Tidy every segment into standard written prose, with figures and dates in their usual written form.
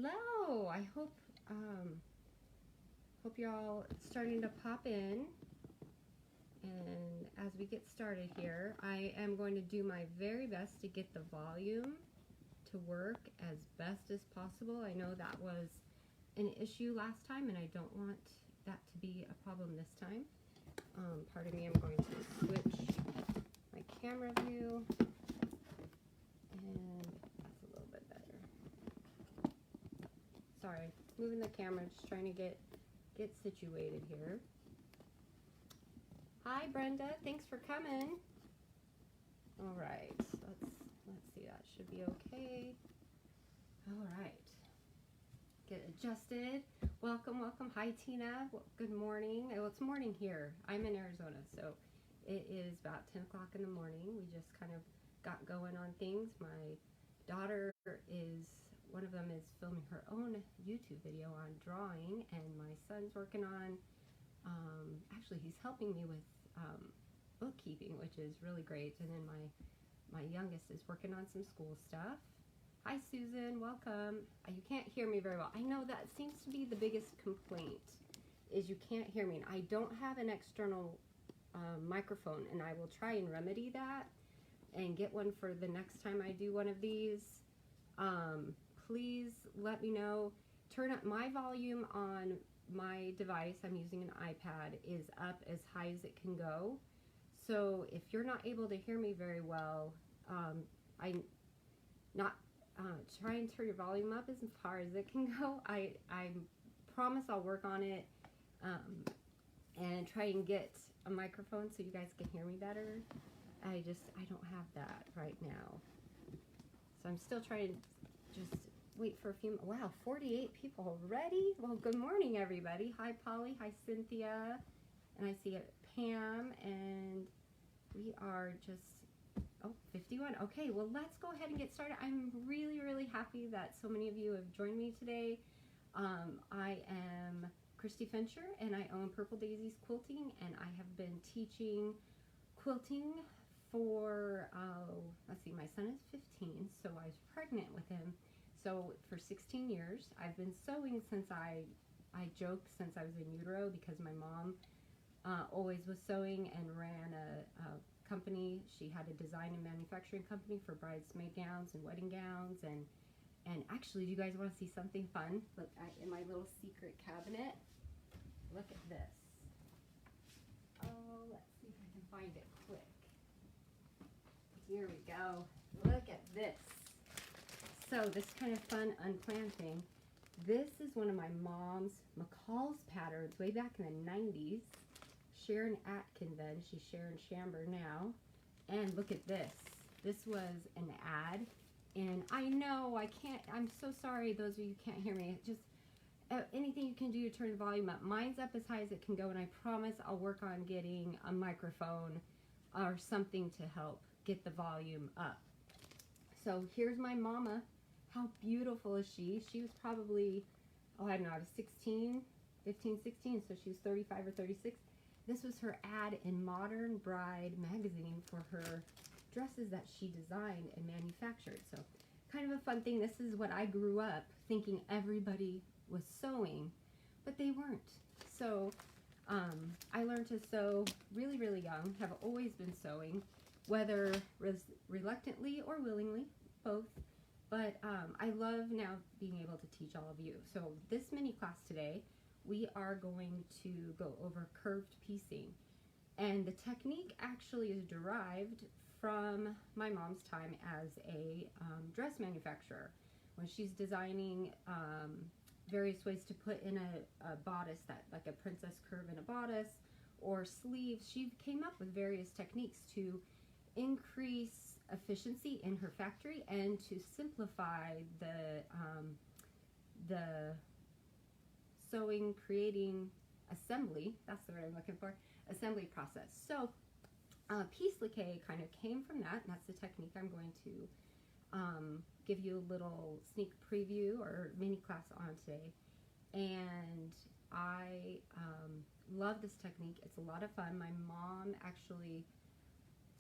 Hello. I hope y'all starting to pop in. And as we get started here, I am going to do my very best to get the volume to work as best as possible. I know that was an issue last time, and I don't want that to be a problem this time. Pardon me, I'm going to switch my camera view, and that's a little bit better. Sorry, moving the camera, just trying to get situated here. Hi Brenda, thanks for coming. All right, let's see, that should be okay. All right, get adjusted. Welcome. Hi Tina. Good morning. Well, it's morning here. I'm in Arizona, so it is about 10 o'clock in the morning. We just kind of got going on things. My daughter one of them is filming her own YouTube video on drawing, and my son's working on, actually he's helping me with bookkeeping, which is really great. And then my youngest is working on some school stuff. Hi Susan, welcome. You can't hear me very well. I know that seems to be the biggest complaint, is you can't hear me. And I don't have an external microphone, and I will try and remedy that and get one for the next time I do one of these. Please let me know. Turn up my volume on my device. I'm using an iPad, is up as high as it can go. So if you're not able to hear me very well, try and turn your volume up as far as it can go. I promise I'll work on it, and try and get a microphone so you guys can hear me better. I don't have that right now. So I'm still trying to just wait for a few. Wow, 48 people already. Well, good morning, everybody. Hi, Polly. Hi, Cynthia. And I see Pam, and we are just, 51. Okay, well, let's go ahead and get started. I'm really, really happy that so many of you have joined me today. I am Christy Fincher, and I own Purple Daisies Quilting, and I have been teaching quilting for, let's see, my son is 15, so I was pregnant with him. So for 16 years, I've been sewing since I joked since I was in utero, because my mom always was sewing and ran a company. She had a design and manufacturing company for bridesmaid gowns and wedding gowns. And actually, do you guys want to see something fun? Look, in my little secret cabinet, look at this. Oh, let's see if I can find it quick. Here we go. Look at this. So this kind of fun, unplanned thing. This is one of my mom's McCall's patterns way back in the 90s. Sharon Atkinson, she's Sharon Schamber now. And look at this. This was an ad. And I know I'm so sorry those of you who can't hear me. Just anything you can do to turn the volume up. Mine's up as high as it can go, and I promise I'll work on getting a microphone or something to help get the volume up. So here's my mama. How beautiful is she? She was probably, I don't know, I was 15, 16, so she was 35 or 36. This was her ad in Modern Bride magazine for her dresses that she designed and manufactured. So kind of a fun thing. This is what I grew up thinking everybody was sewing, but they weren't. So I learned to sew really, really young, have always been sewing, whether reluctantly or willingly, both. But I love now being able to teach all of you. So this mini class today, we are going to go over curved piecing. And the technique actually is derived from my mom's time as a dress manufacturer. When she's designing various ways to put in a bodice, that like a princess curve in a bodice, or sleeves, she came up with various techniques to increase efficiency in her factory and to simplify the sewing, creating, assembly, that's the word I'm looking for, assembly process. So Piec-lique kind of came from that, and that's the technique I'm going to give you a little sneak preview or mini class on today. And I love this technique. It's a lot of fun. My mom actually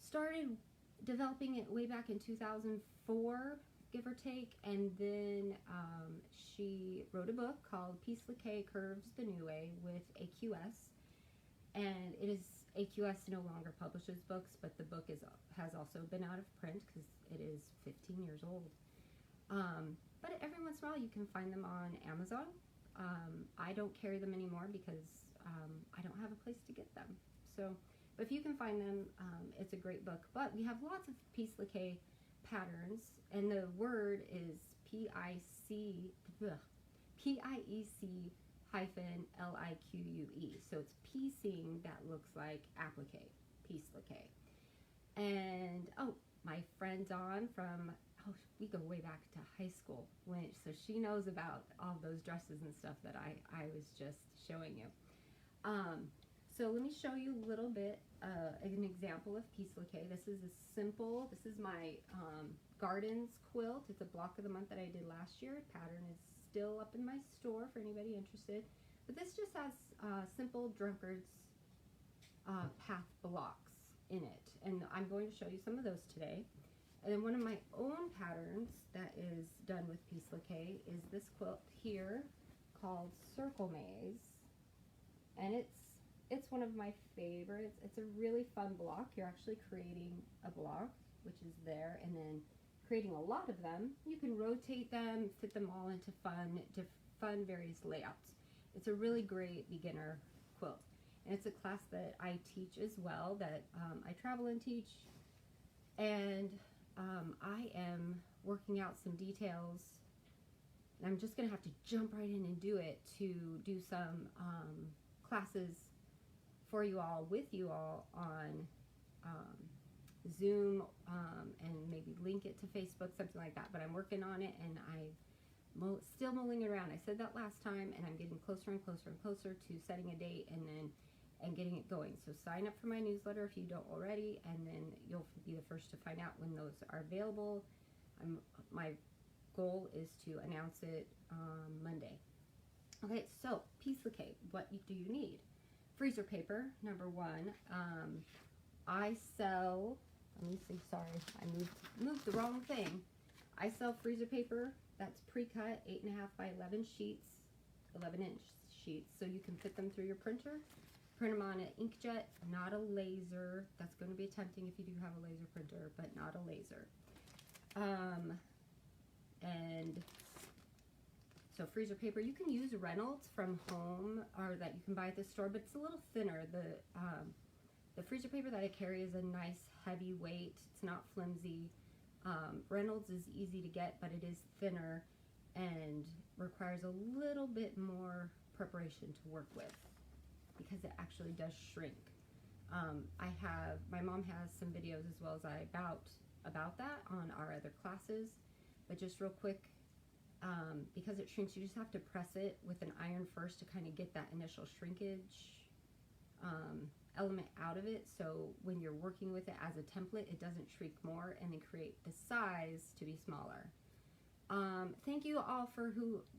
started developing it way back in 2004, give or take. And then she wrote a book called Piec-lique Curves the New Way with AQS. And it is, AQS no longer publishes books, but the book has also been out of print because it is 15 years old. But every once in a while you can find them on Amazon. I don't carry them anymore because I don't have a place to get them. So, but if you can find them, it's a great book. But we have lots of piec-lique patterns, and the word is Piec-lique. So it's piecing that looks like applique, piec-lique. And oh, my friend Dawn from, we go way back to high school, so she knows about all those dresses and stuff that I was just showing you. So let me show you a little bit, an example of piec-lique. This is my Gardens quilt. It's a block of the month that I did last year. Pattern is still up in my store for anybody interested. But this just has simple Drunkard's path blocks in it. And I'm going to show you some of those today. And then one of my own patterns that is done with piec-lique is this quilt here called Circle Maze. And it's one of my favorites. It's a really fun block. You're actually creating a block, which is there, and then creating a lot of them. You can rotate them, fit them all into fun various layouts. It's a really great beginner quilt. And it's a class that I teach as well, that I travel and teach. And I am working out some details, and I'm just going to have to jump right in and do it, to do some classes for you all, with you all on Zoom, and maybe link it to Facebook, something like that. But I'm working on it, and I'm still mulling around. I said that last time, and I'm getting closer and closer and closer to setting a date and getting it going. So sign up for my newsletter if you don't already, and then you'll be the first to find out when those are available. My goal is to announce it Monday. Okay, so piec-lique, what do you need? Freezer paper, number one. I sell, let me see, sorry, I moved the wrong thing. I sell freezer paper that's pre-cut, 8.5 by 11 sheets, 11-inch sheets, so you can fit them through your printer. Print them on an inkjet, not a laser. That's going to be tempting if you do have a laser printer, but not a laser. And so freezer paper, you can use Reynolds from home, or that you can buy at the store, but it's a little thinner. The freezer paper that I carry is a nice heavy weight. It's not flimsy. Reynolds is easy to get, but it is thinner and requires a little bit more preparation to work with, because it actually does shrink. My mom has some videos as well as I about that on our other classes, but just real quick, because it shrinks, you just have to press it with an iron first to kind of get that initial shrinkage element out of it, so when you're working with it as a template, it doesn't shrink more and then create the size to be smaller. Thank you all for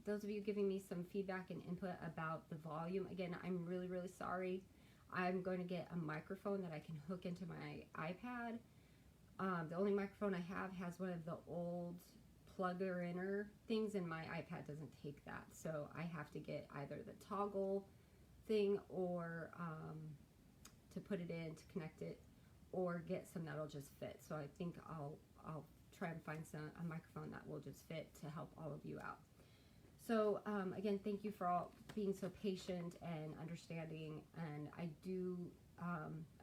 those of you giving me some feedback and input about the volume. Again, I'm really, really sorry. I'm going to get a microphone that I can hook into my iPad. The only microphone I have has one of the old plugger-inner things, and my iPad doesn't take that. So I have to get either the toggle thing, or to put it in, to connect it, or get some that'll just fit. So I think I'll try and find a microphone that will just fit to help all of you out. So again, thank you for all being so patient and understanding, and I do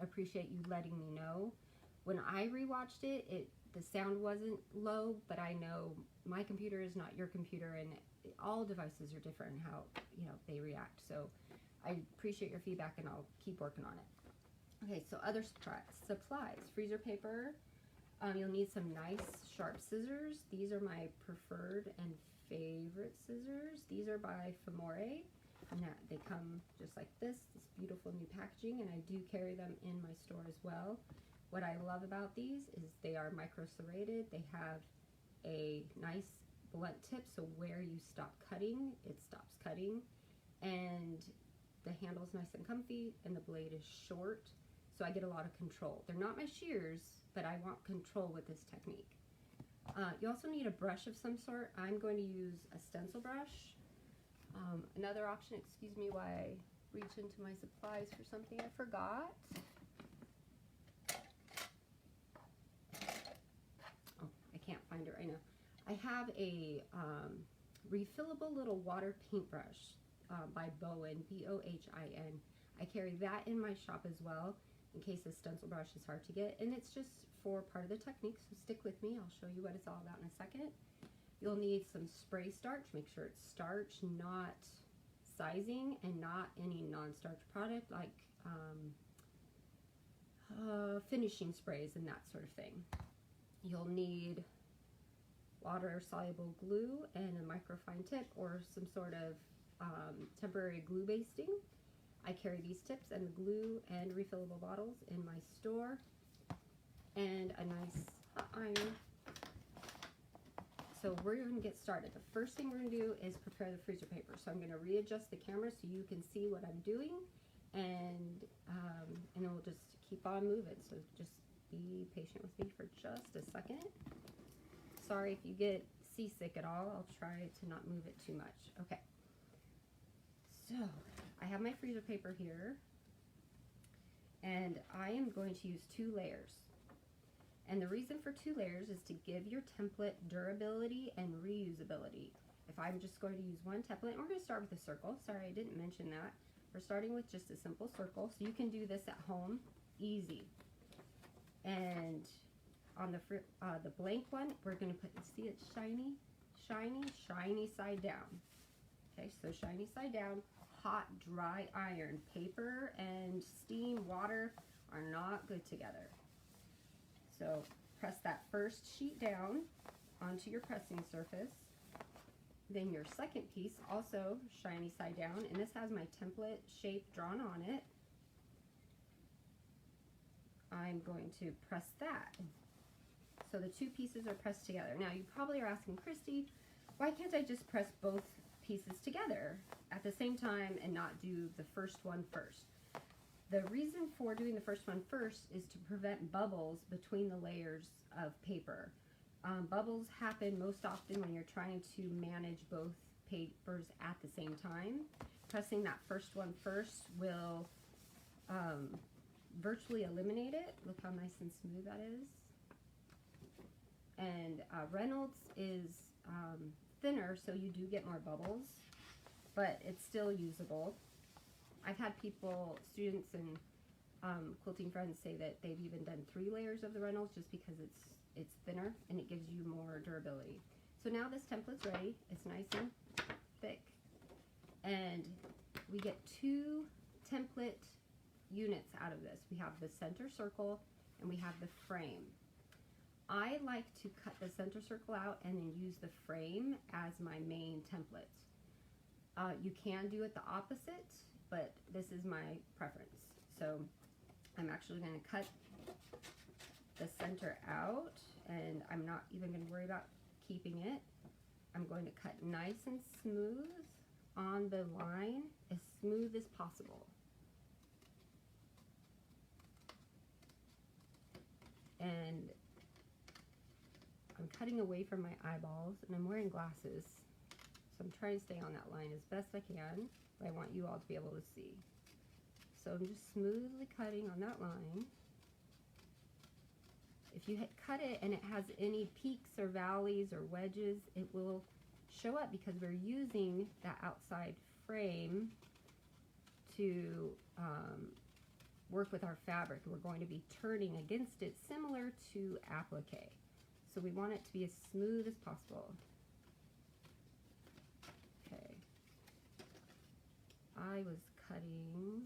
appreciate you letting me know. When I rewatched it, the sound wasn't low, but I know my computer is not your computer, and all devices are different in how they react. So I appreciate your feedback, and I'll keep working on it. Okay, so other supplies, freezer paper. You'll need some nice sharp scissors. These are my preferred and favorite scissors. These are by Famore, and they come just like this beautiful new packaging, and I do carry them in my store as well. What I love about these is they are micro serrated. They have a nice blunt tip, so where you stop cutting, it stops cutting, and the handle's nice and comfy, and the blade is short, so I get a lot of control. They're not my shears, but I want control with this technique. You also need a brush of some sort. I'm going to use a stencil brush. Another option, excuse me while I reach into my supplies for something I forgot. Oh, I can't find it right now. I have a refillable little water paintbrush by Bowen, B-O-H-I-N. I carry that in my shop as well in case a stencil brush is hard to get, and it's just for part of the technique, so stick with me. I'll show you what it's all about in a second. You'll need some spray starch. Make sure it's starch, not sizing, and not any non-starch product like finishing sprays and that sort of thing. You'll need water-soluble glue and a microfine tip or some sort of temporary glue basting. I carry these tips and the glue and refillable bottles in my store, and a nice hot iron. So we're going to get started. The first thing we're going to do is prepare the freezer paper. So I'm going to readjust the camera so you can see what I'm doing, and then we'll just keep on moving. So just be patient with me for just a second. Sorry if you get seasick at all. I'll try to not move it too much. Okay. So I have my freezer paper here, and I am going to use 2 layers. And the reason for 2 layers is to give your template durability and reusability. If I'm just going to use one template, and we're going to start with a circle. Sorry, I didn't mention that. We're starting with just a simple circle, so you can do this at home, easy. And on the blank one, we're going to put, see it's shiny, shiny, shiny side down. Okay, so shiny side down, hot, dry iron. Paper and steam, water are not good together. So press that first sheet down onto your pressing surface. Then your second piece, also shiny side down, and this has my template shape drawn on it. I'm going to press that. So the 2 pieces are pressed together. Now you probably are asking, Christy, why can't I just press both pieces together at the same time and not do the first one first? The reason for doing the first one first is to prevent bubbles between the layers of paper. Bubbles happen most often when you're trying to manage both papers at the same time. Pressing that first one first will virtually eliminate it. Look how nice and smooth that is. And Reynolds is thinner, so you do get more bubbles, but it's still usable. I've had people, students and quilting friends say that they've even done 3 layers of the Reynolds just because it's thinner and it gives you more durability. So now this template's ready. It's nice and thick, and we get 2 template units out of this. We have the center circle and we have the frame. I like to cut the center circle out and then use the frame as my main template. You can do it the opposite, but this is my preference. So I'm actually going to cut the center out, and I'm not even going to worry about keeping it. I'm going to cut nice and smooth on the line, as smooth as possible. And I'm cutting away from my eyeballs, and I'm wearing glasses, so I'm trying to stay on that line as best I can, but I want you all to be able to see. So I'm just smoothly cutting on that line. If you cut it and it has any peaks or valleys or wedges, it will show up because we're using that outside frame to work with our fabric. We're going to be turning against it, similar to applique. So we want it to be as smooth as possible. Okay. I was cutting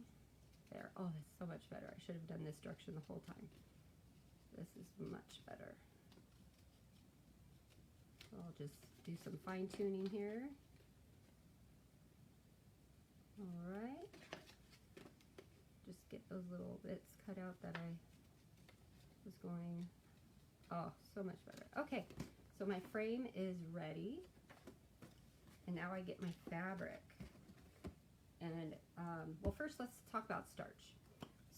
there. Oh, that's so much better. I should have done this direction the whole time. This is much better. So I'll just do some fine tuning here. All right. Just get those little bits cut out that I was going. Oh, so much better. Okay, so my frame is ready, and now I get my fabric. And well, first let's talk about starch.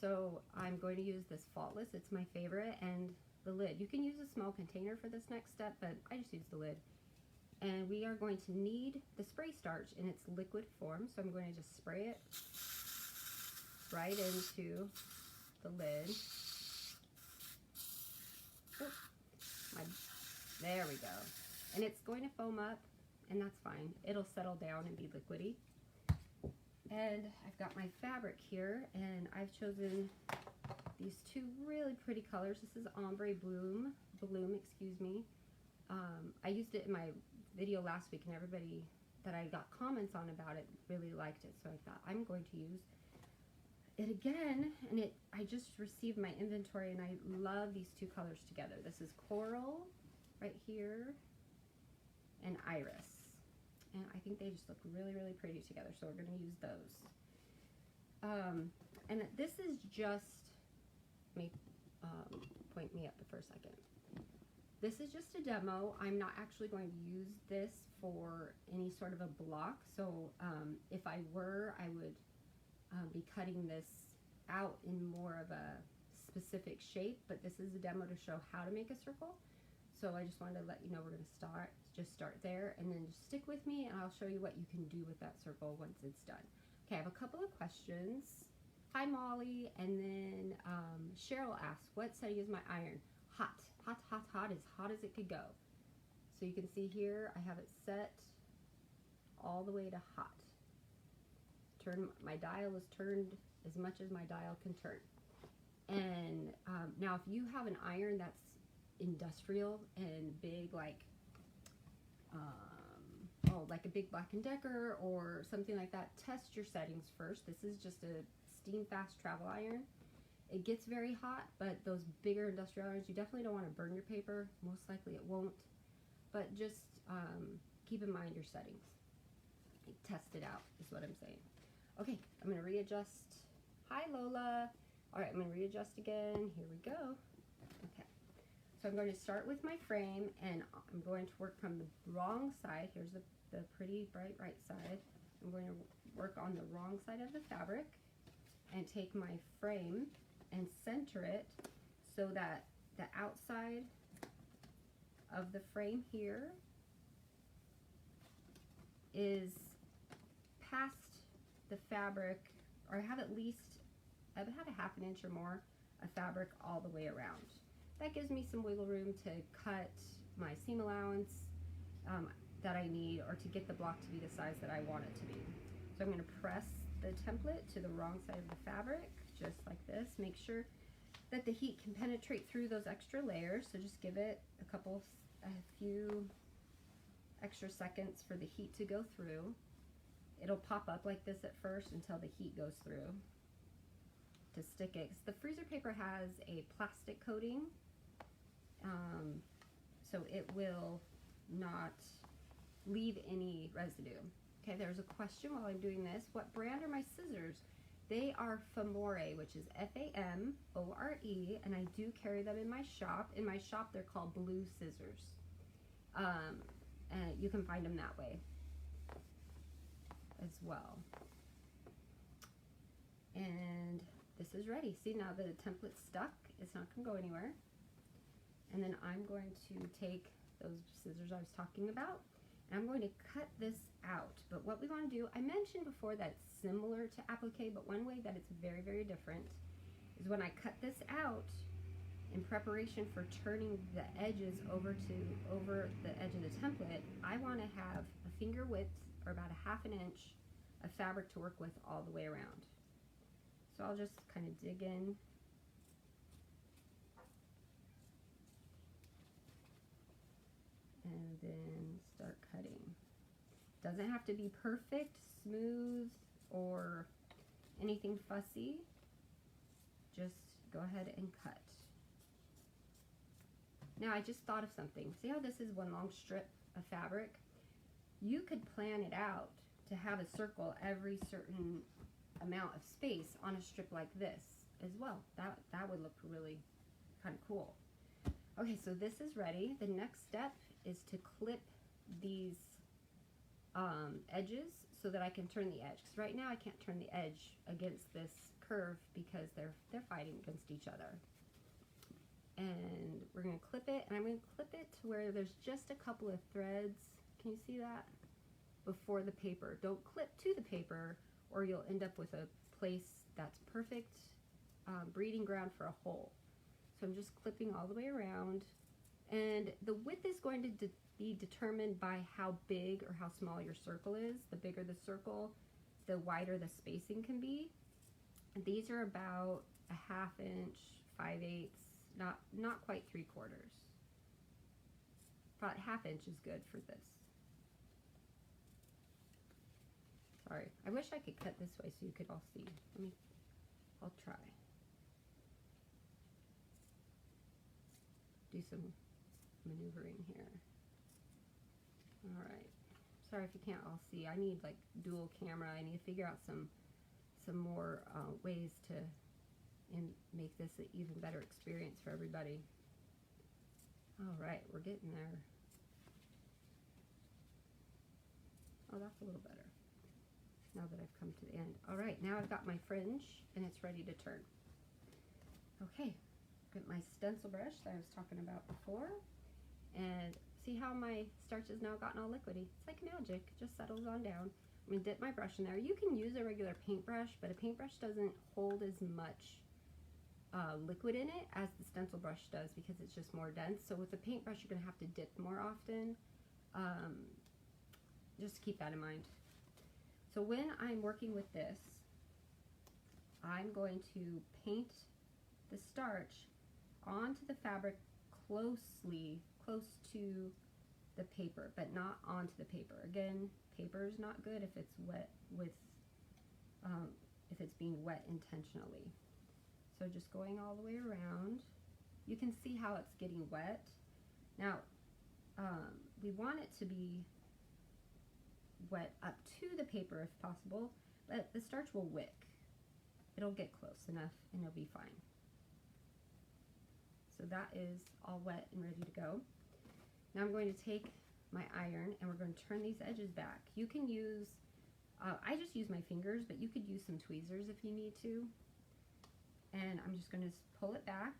So I'm going to use this Faultless. It's my favorite, and the lid. You can use a small container for this next step, but I just use the lid. And we are going to need the spray starch in its liquid form, so I'm going to just spray it right into the lid. There we go. And it's going to foam up, and that's fine. It'll settle down and be liquidy. And I've got my fabric here, and I've chosen these two really pretty colors. This is Ombre Bloom, excuse me. I used it in my video last week, and everybody that I got comments on about it really liked it, so I thought I'm going to use it again. And I just received my inventory, and I love these two colors together. This is Coral right here and Iris, and I think they just look really, really pretty together, so we're going to use those. And this is just, let me point me up for a second. This is just a demo. I'm not actually going to use this for any sort of a block, so if I were, I would be cutting this out in more of a specific shape, but this is a demo to show how to make a circle. So I just wanted to let you know we're going to start there, and then just stick with me and I'll show you what you can do with that circle once it's done. Okay, I have a couple of questions. Hi Molly, and then Cheryl asks, what setting is my iron? Hot, hot, hot, hot as it could go. So you can see here I have it set all the way to hot. My dial is turned as much as my dial can turn. And now if you have an iron that's industrial and big, like like a big Black & Decker or something like that, test your settings first. This is just a steam fast travel iron. It gets very hot, but those bigger industrial irons, you definitely don't want to burn your paper. Most likely it won't, but just keep in mind your settings. Test it out is what I'm saying. Okay, I'm going to readjust. Hi Lola. All right, I'm going to readjust again. Here we go. Okay. So I'm going to start with my frame, and I'm going to work from the wrong side. Here's the pretty bright right side. I'm going to work on the wrong side of the fabric and take my frame and center it so that the outside of the frame here is past the fabric, or I have at least, I've had a ½ inch or more of fabric all the way around. That gives me some wiggle room to cut my seam allowance that I need, or to get the block to be the size that I want it to be. So I'm going to press the template to the wrong side of the fabric, just like this. Make sure that the heat can penetrate through those extra layers, so just give it a few extra seconds for the heat to go through. It'll pop up like this at first until the heat goes through to stick it. The freezer paper has a plastic coating, so it will not leave any residue. Okay, there's a question while I'm doing this. What brand are my scissors? They are Famore, which is F-A-M-O-R-E, and I do carry them in my shop. In my shop, they're called Blue Scissors. And you can find them that way as well. And this is ready. See, now that the template's stuck, it's not going to go anywhere. And then I'm going to take those scissors I was talking about, and I'm going to cut this out. But what we want to do, I mentioned before that it's similar to applique, but one way that it's very, very different is when I cut this out in preparation for turning the edges over the edge of the template, I want to have a finger width, or about a ½ inch of fabric to work with all the way around. So I'll just kind of dig in. And then start cutting. Doesn't have to be perfect, smooth, or anything fussy. Just go ahead and cut. Now I just thought of something. See how this is one long strip of fabric? You could plan it out to have a circle every certain amount of space on a strip like this as well. That would look really kind of cool. Okay, so this is ready. The next step is to clip these edges so that I can turn the edge. Because right now I can't turn the edge against this curve because they're fighting against each other. and we're going to clip it, and I'm going to clip it to where there's just a couple of threads. Can you see that? Before the paper. Don't clip to the paper or you'll end up with a place that's perfect breeding ground for a hole. So I'm just clipping all the way around, and the width is going to be determined by how big or how small your circle is. The bigger the circle, the wider the spacing can be. And these are about a 1/2 inch, 5/8, not quite 3/4. About 1/2 inch is good for this. Sorry, I wish I could cut this way so you could all see. I'll try. Do some maneuvering here. All right. Sorry if you can't all see. I need like dual camera. I need to figure out some more ways to make this an even better experience for everybody. All right, we're getting there. Oh, that's a little better now that I've come to the end. All right, now I've got my fringe and it's ready to turn. Okay, get my stencil brush that I was talking about before, and see how my starch has now gotten all liquidy. It's like magic, it just settles on down. I'm gonna dip my brush in there. You can use a regular paintbrush, but a paintbrush doesn't hold as much liquid in it as the stencil brush does because it's just more dense. So with the paintbrush, you're gonna have to dip more often. Just keep that in mind. So when I'm working with this, I'm going to paint the starch onto the fabric close to the paper, but not onto the paper. Again, paper is not good if it's wet if it's being wet intentionally. So just going all the way around, you can see how it's getting wet. Now, we want it to be wet up to the paper if possible, but the starch will wick. It'll get close enough and it'll be fine. So that is all wet and ready to go. Now I'm going to take my iron and we're going to turn these edges back. You can use, I just use my fingers, but you could use some tweezers if you need to. And I'm just going to pull it back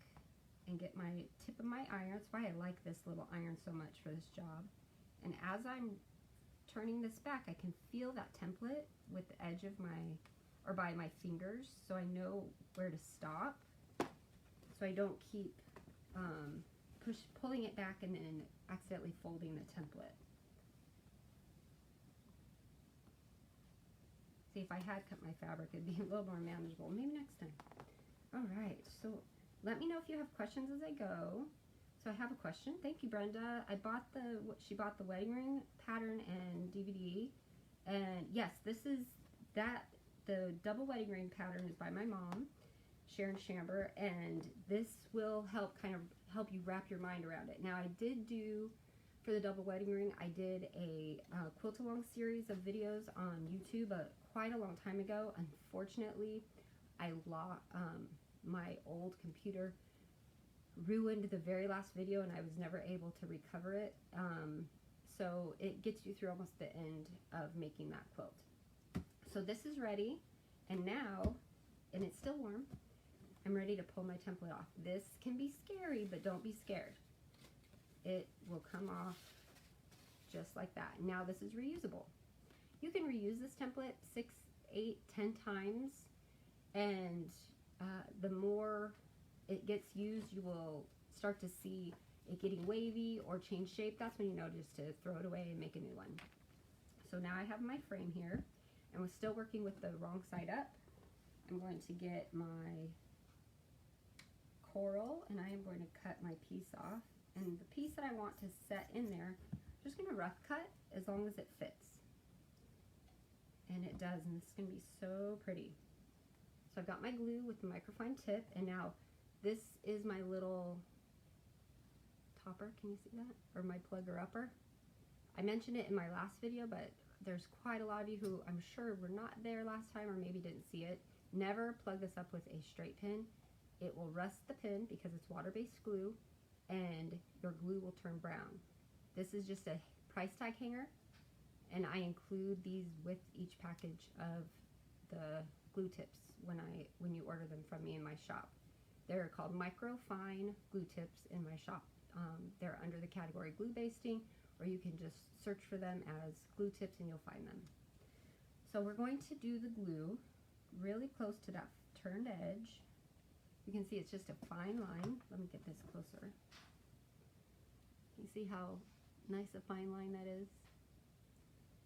and get my tip of my iron. That's why I like this little iron so much for this job. And as I'm turning this back, I can feel that template with the edge of or by my fingers, so I know where to stop, so I don't keep pulling it back and then accidentally folding the template. See, if I had cut my fabric, it'd be a little more manageable. Maybe next time. All right, so let me know if you have questions as I go. So I have a question. Thank you, Brenda. She bought the wedding ring pattern and DVD. And yes, the double wedding ring pattern is by my mom, Sharon Schamber, and this will help you wrap your mind around it. Now I did do, for the double wedding ring, I did a quilt-along series of videos on YouTube quite a long time ago. Unfortunately, my old computer ruined the very last video and I was never able to recover it. So it gets you through almost the end of making that quilt. So this is ready, and now, and it's still warm, I'm ready to pull my template off. This can be scary, but don't be scared. It will come off just like that. Now this is reusable. You can reuse this template 6, 8, 10 times, and the more it gets used, you will start to see it getting wavy or change shape. That's when you know just to throw it away and make a new one. So now I have my frame here, and we're still working with the wrong side up. I'm going to get my coral, and I am going to cut my piece off. And the piece that I want to set in there, I'm just going to rough cut as long as it fits. And it does, and this is going to be so pretty. So I've got my glue with the microfine tip, and now this is my little topper, can you see that? Or my plugger upper. I mentioned it in my last video, but there's quite a lot of you who I'm sure were not there last time or maybe didn't see it. Never plug this up with a straight pin. It will rust the pin because it's water-based glue, and your glue will turn brown. This is just a price tag hanger, and I include these with each package of the glue tips when you order them from me in my shop. They're called microfine glue tips in my shop. They're under the category glue basting, or you can just search for them as glue tips and you'll find them. So we're going to do the glue really close to that turned edge. You can see it's just a fine line. Let me get this closer. You see how nice a fine line that is?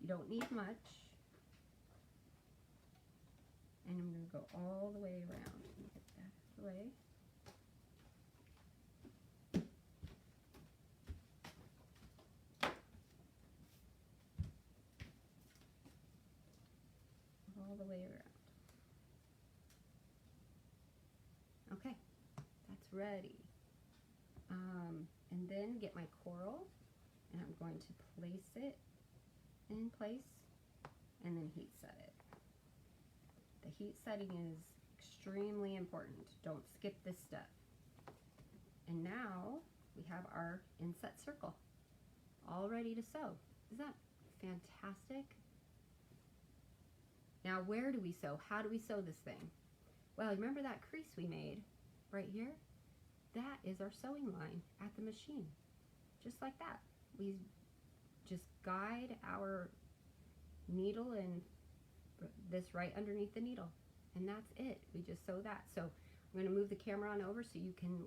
You don't need much. And I'm going to go all the way around. Let me get that out of the way. All the way around. Okay, that's ready. And then get my coral, and I'm going to place it in place and then heat set it. The heat setting is extremely important. Don't skip this step. And now we have our inset circle all ready to sew. Isn't that fantastic? Now where do we sew? How do we sew this thing? Well, remember that crease we made right here? That is our sewing line at the machine. Just like that. We just guide our needle and this right underneath the needle. And that's it. We just sew that. So I'm going to move the camera on over so you can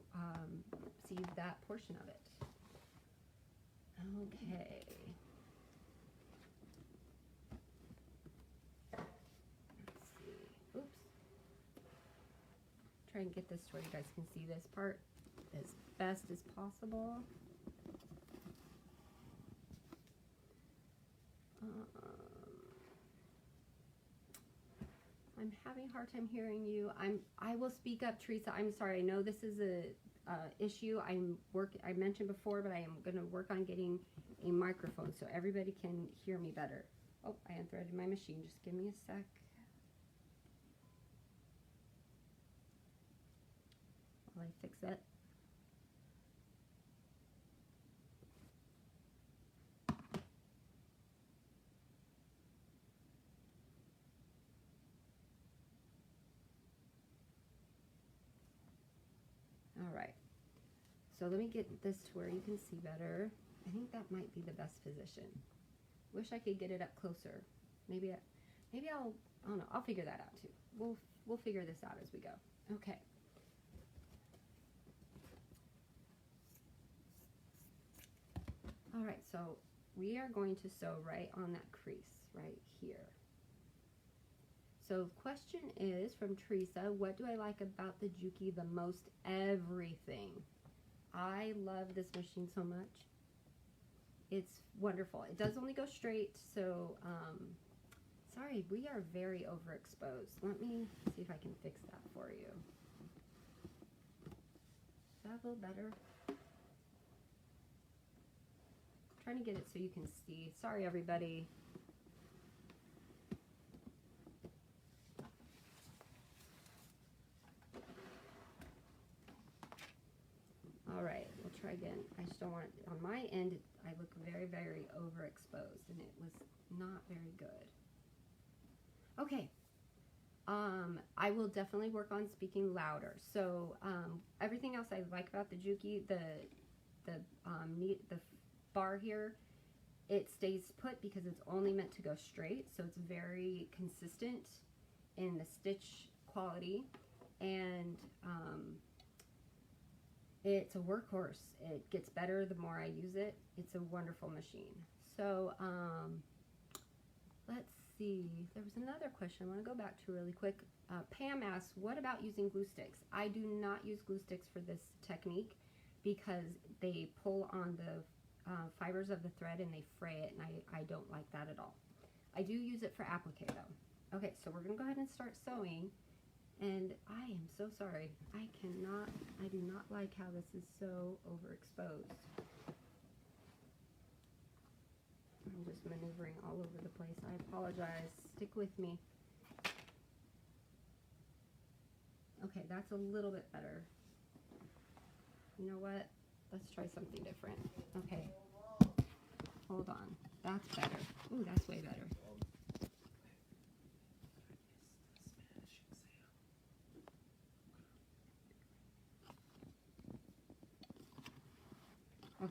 see that portion of it. Okay. Let's see. Oops. Try and get this so you guys can see this part as best as possible. I'm having a hard time hearing you. I will speak up, Teresa. I'm sorry. I know this is a issue. I mentioned before, but I am going to work on getting a microphone so everybody can hear me better. Oh, I unthreaded my machine. Just give me a sec. While I fix it. All right, so let me get this to where you can see better. I think that might be the best position. Wish I could get it up closer. Maybe I don't know. I'll figure that out too. We'll figure this out as we go. Okay. All right, so we are going to sew right on that crease right here. So the question is from Teresa, what do I like about the Juki the most? Everything. I love this machine so much. It's wonderful. It does only go straight, so sorry, we are very overexposed. Let me see if I can fix that for you. Is that a little better? I'm trying to get it so you can see. Sorry, everybody. All right, we'll try again. I just don't want it, on my end, I look very, very overexposed, and it was not very good. Okay, I will definitely work on speaking louder. So everything else I like about the Juki, the bar here, it stays put because it's only meant to go straight, so it's very consistent in the stitch quality, and it's a workhorse. It gets better the more I use it. It's a wonderful machine. So let's see. There was another question I want to go back to really quick. Pam asked, what about using glue sticks? I do not use glue sticks for this technique because they pull on the fibers of the thread and they fray it, and I don't like that at all. I do use it for applique though. Okay, so we're going to go ahead and start sewing. And I am so sorry. I do not like how this is so overexposed. I'm just maneuvering all over the place. I apologize. Stick with me. Okay, that's a little bit better. You know what? Let's try something different. Okay. Hold on. That's better. Ooh, that's way better.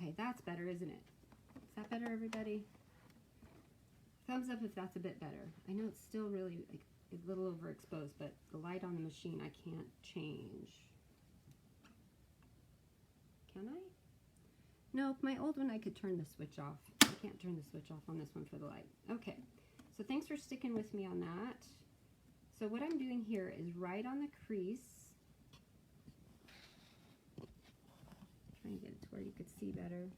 Okay, that's better, isn't it? Is that better, everybody? Thumbs up if that's a bit better. I know it's still really like a little overexposed, but the light on the machine I can't change. Can I? No, my old one I could turn the switch off. I can't turn the switch off on this one for the light. Okay, so thanks for sticking with me on that. So what I'm doing here is right on the crease. Trying to get it to where you could see better.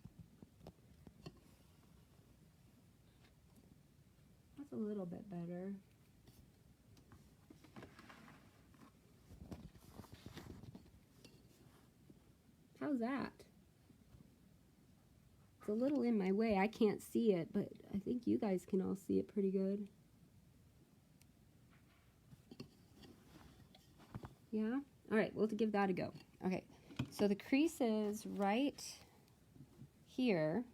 That's a little bit better. How's that? It's a little in my way. I can't see it, but I think you guys can all see it pretty good. Yeah? All right, we'll give that a go. Okay, so the crease is right here.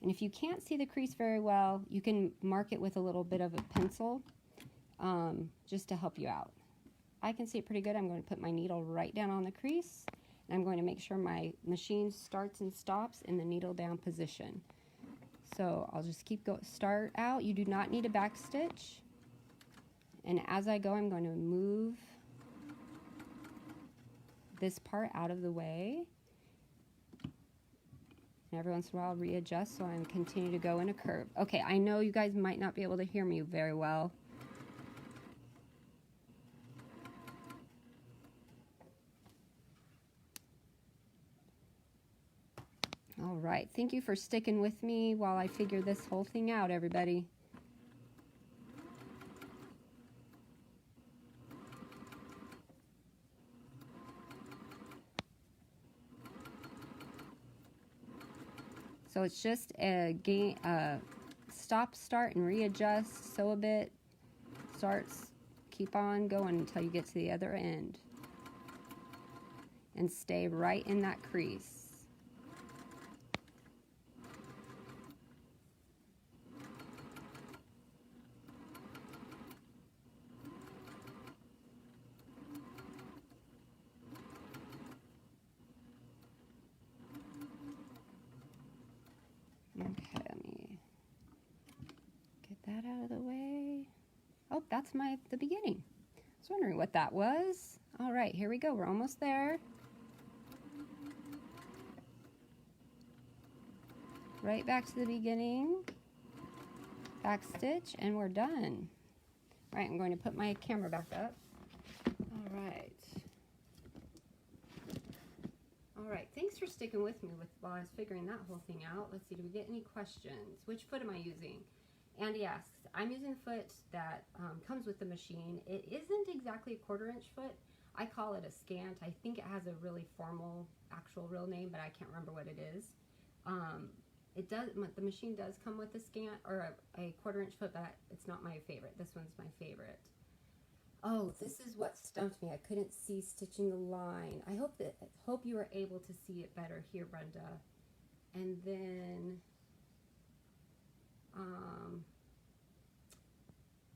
And if you can't see the crease very well, you can mark it with a little bit of a pencil just to help you out. I can see it pretty good. I'm going to put my needle right down on the crease. And I'm going to make sure my machine starts and stops in the needle down position. So I'll just keep going. Start out. You do not need a back stitch. And as I go, I'm going to move this part out of the way. And every once in a while, I'll readjust so I continue to go in a curve. Okay, I know you guys might not be able to hear me very well. All right, thank you for sticking with me while I figure this whole thing out, everybody. So it's just a stop, start, and readjust. Sew a bit, starts, keep on going until you get to the other end. And stay right in that crease. Okay, let me get that out of the way. Oh, that's the beginning. I was wondering what that was. All right, here we go. We're almost there. Right back to the beginning. Back stitch, and we're done. All right, I'm going to put my camera back up. All right. All right, thanks for sticking with me while I was figuring that whole thing out. Let's see, do we get any questions? Which foot am I using? Andy asks, I'm using a foot that comes with the machine. It isn't exactly a 1/4 inch foot. I call it a scant. I think it has a really formal, actual real name, but I can't remember what it is. It does. The machine does come with a scant or a 1/4 inch foot, but it's not my favorite. This one's my favorite. Oh, this is what stumped me. I couldn't see stitching the line. I hope you were able to see it better here, Brenda. And then,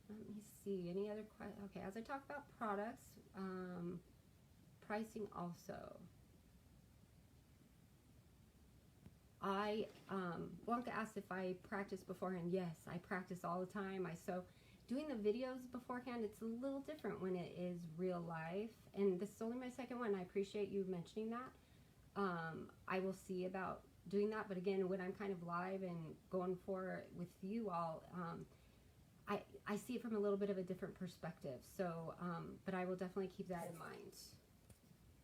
let me see. Any other questions? Okay, as I talk about products, pricing also. Blanca asked if I practice beforehand. Yes, I practice all the time. So doing the videos beforehand, it's a little different when it is real life. And this is only my second one. I appreciate you mentioning that. I will see about doing that. But again, when I'm kind of live and going for it with you all, I see it from a little bit of a different perspective. So, but I will definitely keep that in mind.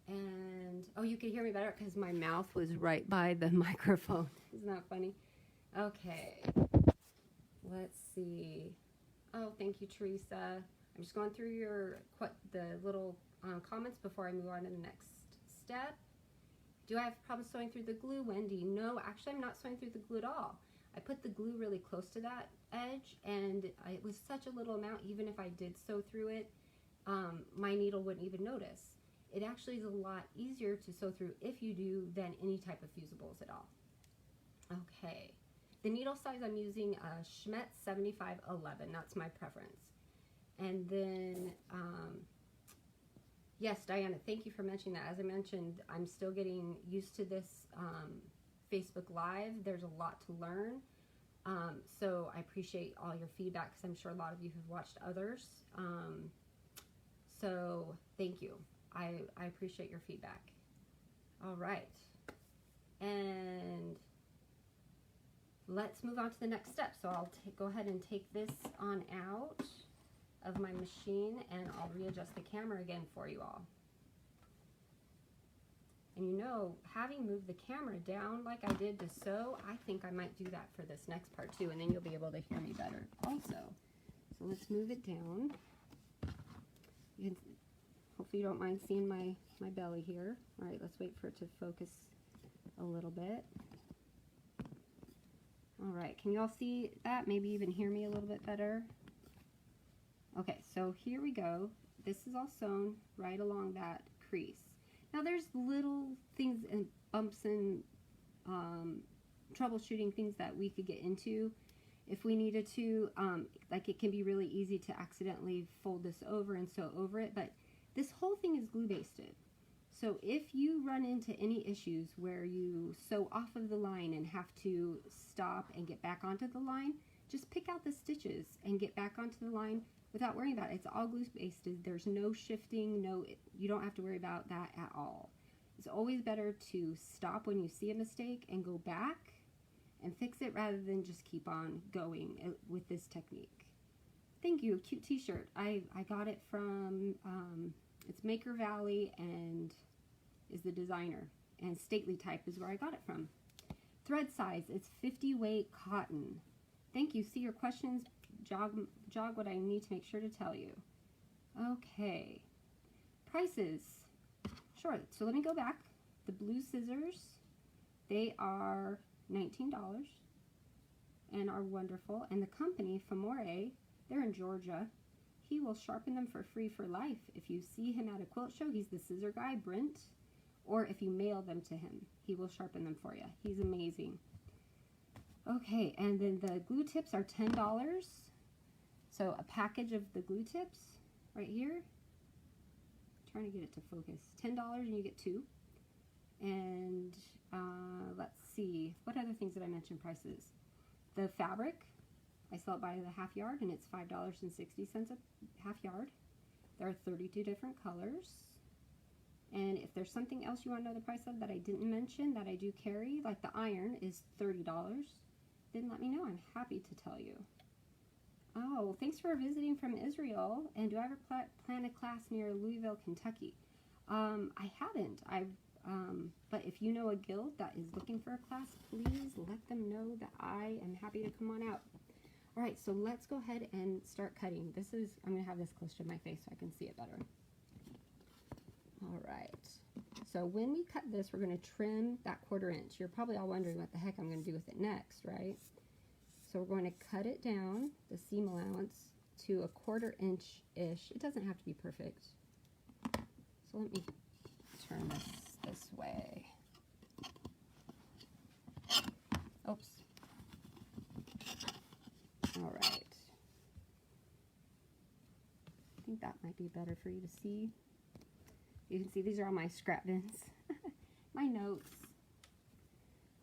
And, oh, you can hear me better because my mouth was right by the microphone. Isn't that funny? Okay. Let's see. Oh, thank you, Teresa. I'm just going through the little comments before I move on to the next step. Do I have problems sewing through the glue, Wendy? No, actually, I'm not sewing through the glue at all. I put the glue really close to that edge, and it was such a little amount, even if I did sew through it, my needle wouldn't even notice. It actually is a lot easier to sew through if you do than any type of fusibles at all. Okay, the needle size I'm using Schmetz 7511. That's my preference. And then, yes, Diana, thank you for mentioning that. As I mentioned, I'm still getting used to this Facebook Live. There's a lot to learn. So I appreciate all your feedback because I'm sure a lot of you have watched others. So thank you. I appreciate your feedback. All right. And let's move on to the next step. So I'll go ahead and take this on out of my machine and I'll readjust the camera again for you all. And you know, having moved the camera down like I did to sew, I think I might do that for this next part too, and then you'll be able to hear me better also. So let's move it down. You can, hopefully you don't mind seeing my belly here. All right, let's wait for it to focus a little bit. All right, can you all see that? Maybe even hear me a little bit better. Okay, so here we go. This is all sewn right along that crease. Now there's little things and bumps and troubleshooting things that we could get into if we needed to. Like it can be really easy to accidentally fold this over and sew over it, but this whole thing is glue basted. So if you run into any issues where you sew off of the line and have to stop and get back onto the line, just pick out the stitches and get back onto the line without worrying about it. It's all glue basted. There's no shifting, you don't have to worry about that at all. It's always better to stop when you see a mistake and go back and fix it rather than just keep on going with this technique. Thank you, cute t-shirt. I got it from, it's Maker Valley and is the designer, and Stately Type is where I got it from. Thread size, it's 50 weight cotton. Thank you. See your questions jog what I need to make sure to tell you. Okay, prices. Sure, so let me go back. The blue scissors, they are $19 and are wonderful. And the company, Famore, they're in Georgia. He will sharpen them for free for life. If you see him at a quilt show, he's the scissor guy, Brent, or if you mail them to him, he will sharpen them for you. He's amazing. Okay, and then the glue tips are $10. So a package of the glue tips right here. Trying to get it to focus. $10 and you get 2. And let's see, what other things did I mention prices? The fabric, I sell it by the half yard and it's $5.60 a half yard. There are 32 different colors. And if there's something else you want to know the price of that I didn't mention that I do carry, like the iron is $30, then let me know. I'm happy to tell you. Oh, thanks for visiting from Israel. And do I ever plan a class near Louisville, Kentucky? I haven't. But if you know a guild that is looking for a class, please let them know that I am happy to come on out. All right, so let's go ahead and start cutting. I'm going to have this close to my face so I can see it better. All right, so when we cut this, we're going to trim that 1/4 inch. You're probably all wondering what the heck I'm going to do with it next, right? So we're going to cut it down, the seam allowance, to a 1/4 inch-ish. It doesn't have to be perfect. So let me turn this way. Oops. All right. I think that might be better for you to see. You can see these are all my scrap bins, my notes.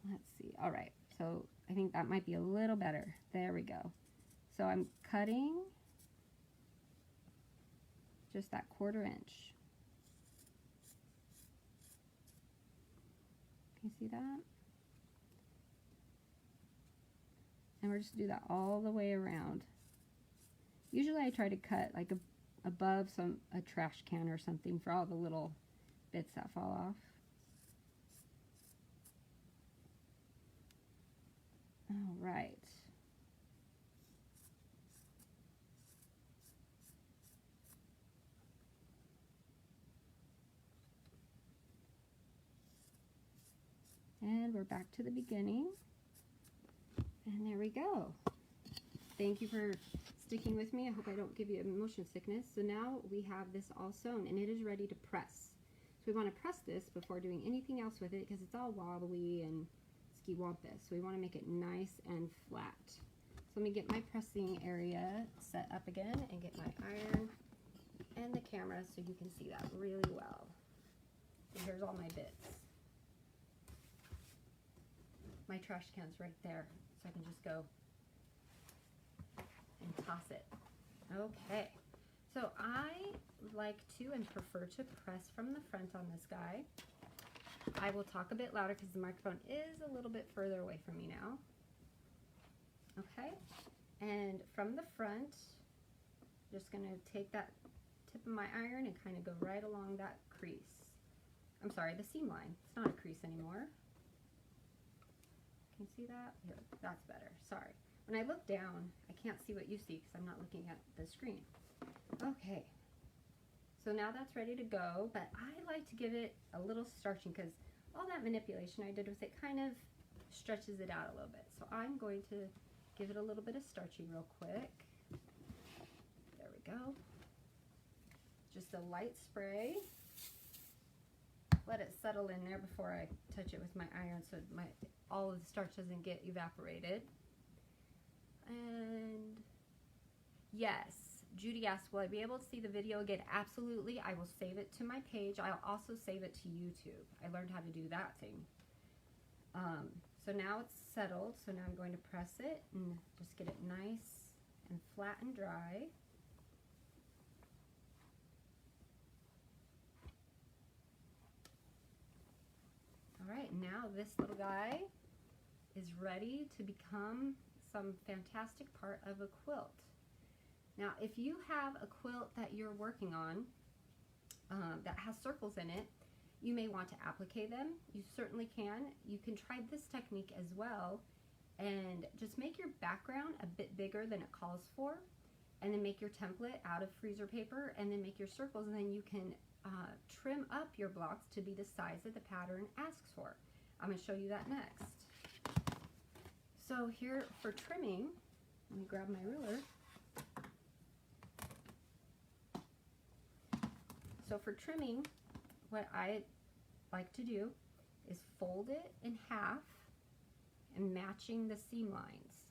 Let's see. All right. So I think that might be a little better. There we go. So I'm cutting just that 1/4 inch. Can you see that? And we're just gonna do that all the way around. Usually I try to cut like above a trash can or something for all the little bits that fall off. All right. And we're back to the beginning. And there we go. Thank you for sticking with me. I hope I don't give you motion sickness. So now we have this all sewn and it is ready to press. So we want to press this before doing anything else with it because it's all wobbly and ski-wampus. So we want to make it nice and flat. So let me get my pressing area set up again and get my iron and the camera so you can see that really well. So here's all my bits. my trash can's right there, so I can just go and toss it. Okay, so I like to and prefer to press from the front on this guy. I will talk a bit louder because the microphone is a little bit further away from me now. Okay, and from the front, just going to take that tip of my iron and kind of go right along that crease. I'm sorry, the seam line. It's not a crease anymore. Can you see that? Here, that's better. Sorry. When I look down, I can't see what you see because I'm not looking at the screen. Okay. So now that's ready to go, but I like to give it a little starching because all that manipulation I did with it kind of stretches it out a little bit. So I'm going to give it a little bit of starching real quick. There we go. Just a light spray. Let it settle in there before I touch it with my iron so all of the starch doesn't get evaporated. And yes, Judy asked, will I be able to see the video again? Absolutely. I will save it to my page. I'll also save it to YouTube. I learned how to do that thing. So now it's settled. So now I'm going to press it and just get it nice and flat and dry. All right, now this little guy is ready to become some fantastic part of a quilt. Now, if you have a quilt that you're working on that has circles in it, you may want to applique them. You certainly can. You can try this technique as well and just make your background a bit bigger than it calls for, and then make your template out of freezer paper, and then make your circles, and then you can trim up your blocks to be the size that the pattern asks for. I'm going to show you that next. So here for trimming, let me grab my ruler. So for trimming, what I like to do is fold it in half and matching the seam lines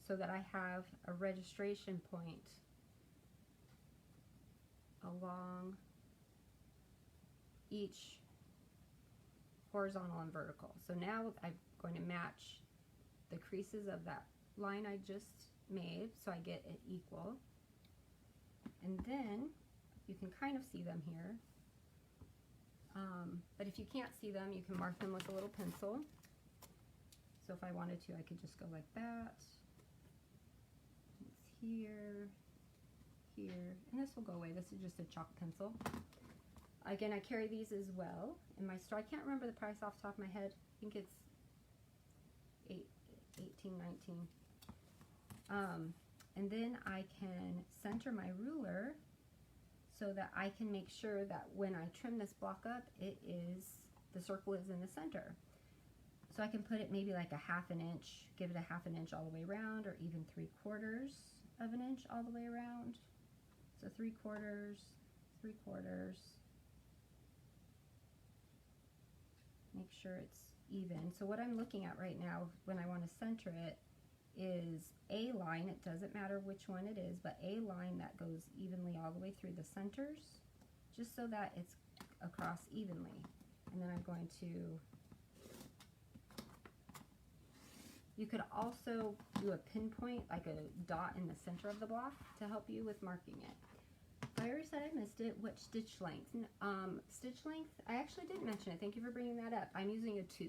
so that I have a registration point along each horizontal and vertical. So now I'm going to match the creases of that line I just made so I get it equal. And then you can kind of see them here. But if you can't see them, you can mark them with a little pencil. So if I wanted to, I could just go like that. It's here, here, and this will go away. This is just a chalk pencil. Again, I carry these as well in my store. I can't remember the price off the top of my head. I think it's $18, $19. And then I can center my ruler so that I can make sure that when I trim this block up, the circle is in the center. So I can put it maybe like a ½ inch, give it a ½ inch all the way around, or even 3/4 of an inch all the way around. So 3/4, 3/4. Make sure it's even. So what I'm looking at right now when I want to center it is a line. It doesn't matter which one it is, but a line that goes evenly all the way through the centers, just so that it's across evenly. And then I'm going to, you could also do a pinpoint, like a dot in the center of the block to help you with marking it. I already said I missed it. What stitch length? Stitch length, I actually didn't mention it. Thank you for bringing that up. I'm using a 2.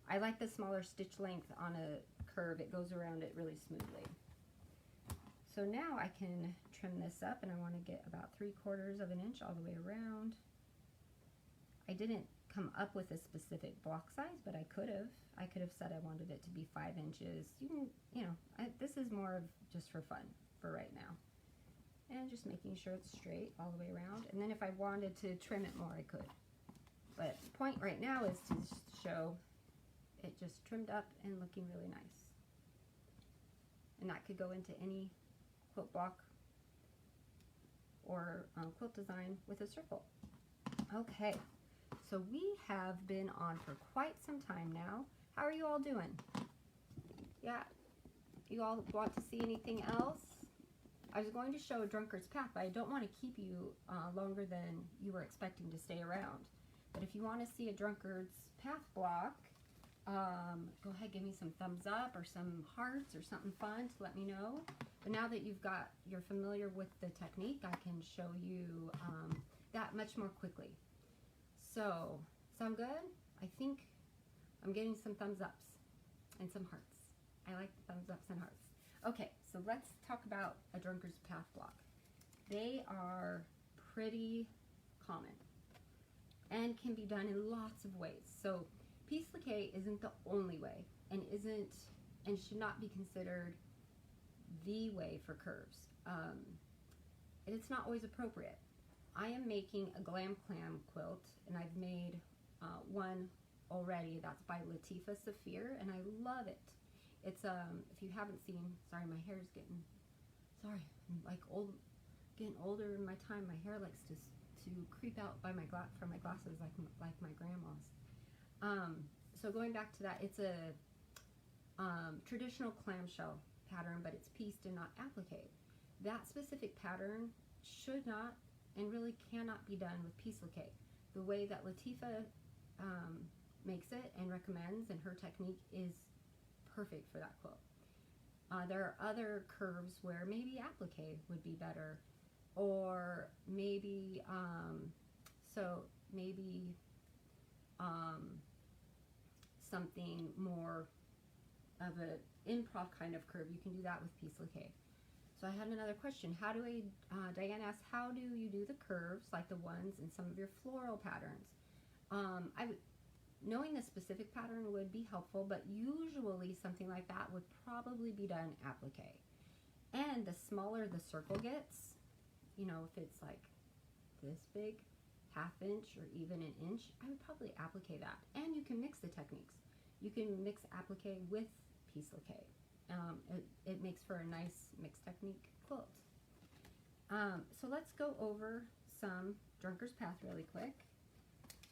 I like the smaller stitch length on a curve. It goes around it really smoothly. So now I can trim this up, and I want to get about 3/4 of an inch all the way around. I didn't come up with a specific block size, but I could have. I could have said I wanted it to be 5 inches. You can, this is more of just for fun for right now. And just making sure it's straight all the way around. And then if I wanted to trim it more, I could. But the point right now is to show it just trimmed up and looking really nice. And that could go into any quilt block or quilt design with a circle. Okay, so we have been on for quite some time now. How are you all doing? Yeah, you all want to see anything else? I was going to show a Drunkard's path, but I don't want to keep you longer than you were expecting to stay around. But if you want to see a Drunkard's path block, go ahead, give me some thumbs up or some hearts or something fun to let me know. But now that you're familiar with the technique, I can show you that much more quickly. So, sound good? I think I'm getting some thumbs ups and some hearts. I like the thumbs ups and hearts. Okay, so let's talk about a drunkard's path block. They are pretty common and can be done in lots of ways. So piece-lique isn't the only way, and should not be considered the way for curves. And it's not always appropriate. I am making a glam clam quilt, and I've made one already. That's by Latifa Safir, and I love it. It's if you haven't seen, sorry, my hair is getting, sorry, I'm like getting older in my time. My hair likes to creep out by from my glasses like my grandma's. So going back to that, it's a traditional clamshell pattern, but it's pieced and not applique. That specific pattern should not and really cannot be done with piece-lique. The way that Latifa makes it and recommends, and her technique is perfect for that quilt. There are other curves where maybe applique would be better, or maybe something more of an improv kind of curve. You can do that with piece-lique. So I had another question. Diane asked, how do you do the curves like the ones in some of your floral patterns? Knowing the specific pattern would be helpful, but usually something like that would probably be done applique. And the smaller the circle gets, you know, if it's like this big, ½ inch or even an inch, I would probably applique that. And you can mix the techniques. You can mix applique with piece-lique. It makes for a nice mixed technique quilt. So let's go over some Drunkard's Path really quick.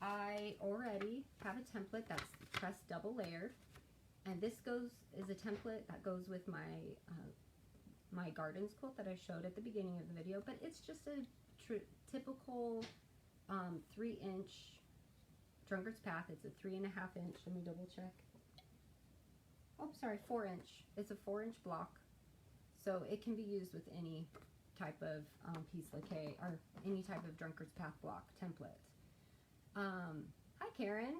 I already have a template that's pressed double layered, and this is a template that goes with my my gardens quilt that I showed at the beginning of the video, but it's just a typical 3-inch Drunkard's Path. It's a 3.5 inch. Let me double check. Oh, sorry, 4-inch. It's a 4-inch block, so it can be used with any type of piece-lique or any type of Drunkard's Path block template. Hi Karen,